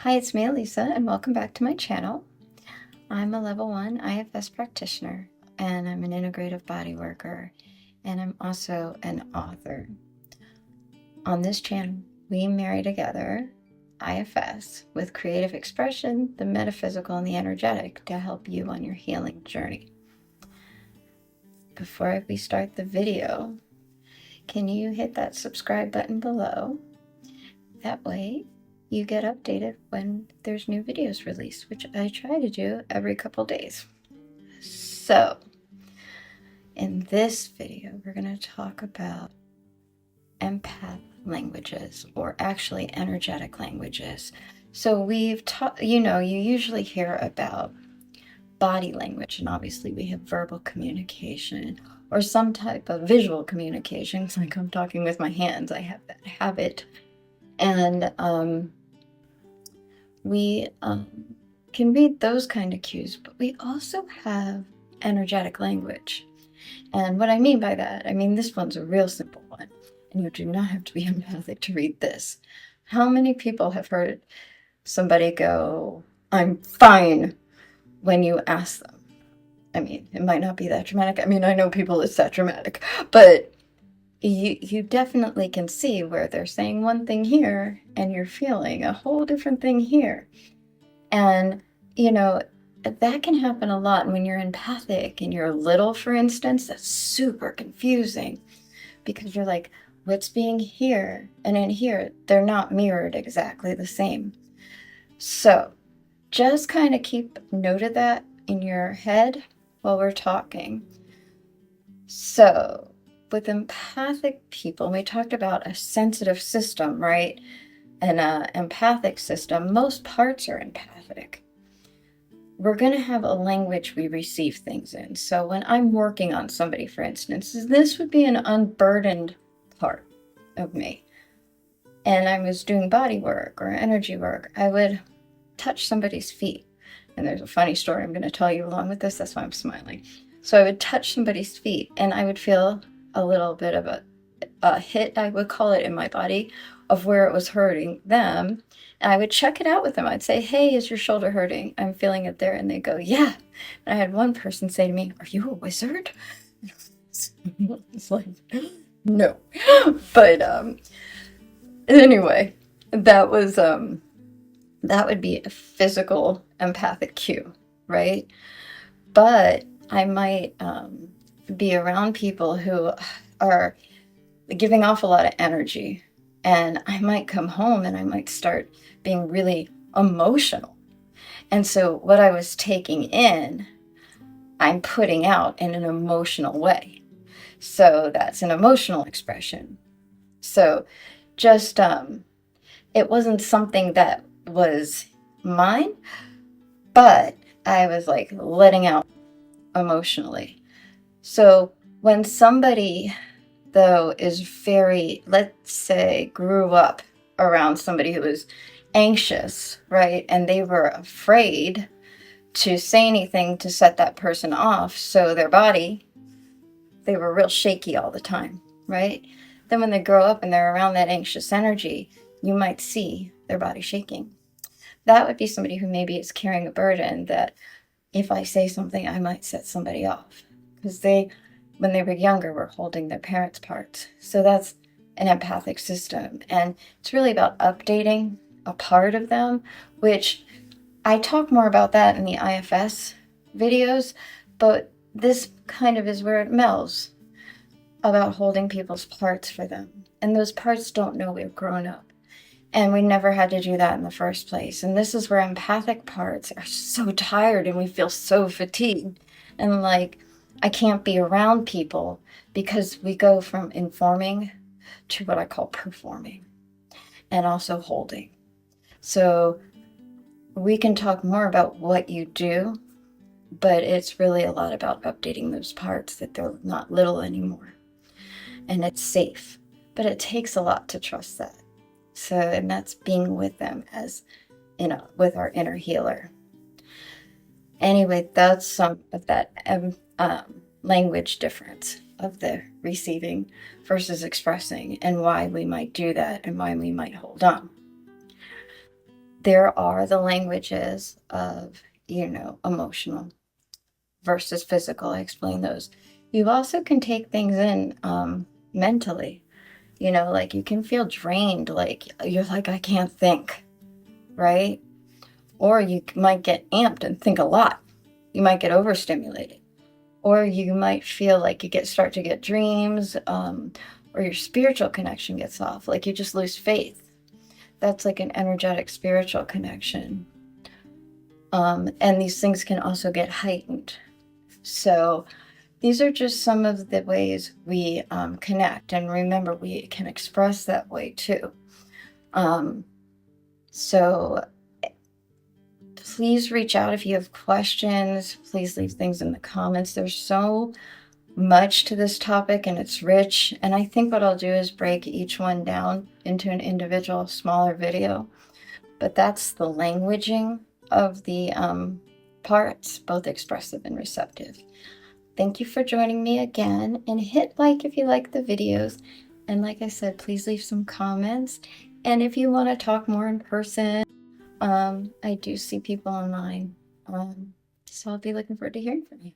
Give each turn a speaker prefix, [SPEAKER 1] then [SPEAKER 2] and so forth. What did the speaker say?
[SPEAKER 1] Hi, it's me, Alisa, and welcome back to my channel. I'm a level 1 IFS practitioner, and I'm an integrative body worker, and I'm also an author. On this channel, we marry together IFS with creative expression, the metaphysical, and the energetic to help you on your healing journey. Before we start the video, can you hit that subscribe button below? That way, you get updated when there's new videos released, which I try to do every couple days. So, in this video, we're going to talk about empath languages, or actually energetic languages. So we've taught, you usually hear about body language, and obviously we have verbal communication or some type of visual communication. It's like I'm talking with my hands. I have that habit. And we can read those kind of cues, but we also have energetic language. And what I mean by that, this one's a real simple one, and you do not have to be empathic to read this. How many people have heard somebody go, "I'm fine," when you ask them? It might not be that dramatic. I know people, it's that dramatic, but you definitely can see where they're saying one thing here and you're feeling a whole different thing here. And, that can happen a lot when you're empathic and you're little, for instance. That's super confusing because you're like, what's being here and in here? They're not mirrored exactly the same. So just kind of keep note of that in your head while we're talking. So with empathic people, we talked about a sensitive system, right? And an empathic system, most parts are empathic. We're going to have a language we receive things in. So when I'm working on somebody, for instance, this would be an unburdened part of me. And I was doing body work or energy work, I would touch somebody's feet. And there's a funny story I'm going to tell you along with this. That's why I'm smiling. So I would touch somebody's feet and I would feel a little bit of a hit, I would call it, in my body of where it was hurting them. And I would check it out with them. I'd say, "Hey, is your shoulder hurting? I'm feeling it there." And they go, "Yeah." And I had one person say to me, "Are you a wizard?" It's like, no. But anyway, that would be a physical empathic cue, right? But I might be around people who are giving off a lot of energy, and I might come home and I might start being really emotional. And so what I was taking in, I'm putting out in an emotional way. So that's an emotional expression. So just, it wasn't something that was mine, but I was like letting out emotionally. So when somebody, though, is very, let's say, grew up around somebody who was anxious, right? And they were afraid to say anything to set that person off. So their body, they were real shaky all the time, right? Then when they grow up and they're around that anxious energy, you might see their body shaking. That would be somebody who maybe is carrying a burden that if I say something, I might set somebody off. Because when they were younger, were holding their parents' parts. So that's an empathic system. And it's really about updating a part of them, which I talk more about that in the IFS videos, but this kind of is where it melds, about holding people's parts for them. And those parts don't know we've grown up. And we never had to do that in the first place. And this is where empathic parts are so tired and we feel so fatigued. And like, I can't be around people because we go from informing to what I call performing and also holding. So we can talk more about what you do, but it's really a lot about updating those parts that they're not little anymore. And it's safe, but it takes a lot to trust that. So, and that's being with them as, with our inner healer. Anyway, that's some of that language difference of the receiving versus expressing, and why we might do that and why we might hold on. there are the languages of, emotional versus physical. I explain those. You also can take things in mentally. Like you can feel drained, like you're like, I can't think, right? Or you might get amped and think a lot. You might get overstimulated. Or you might feel like you start to get dreams, or your spiritual connection gets off, like you just lose faith. That's like an energetic spiritual connection. And these things can also get heightened. So these are just some of the ways we connect. And remember, we can express that way too. So please reach out if you have questions. Please leave things in the comments. There's so much to this topic and it's rich. And I think what I'll do is break each one down into an individual smaller video. But that's the languaging of the parts, both expressive and receptive. Thank you for joining me again, and hit like if you like the videos. And like I said, please leave some comments. And if you want to talk more in person, I do see people online. So I'll be looking forward to hearing from you.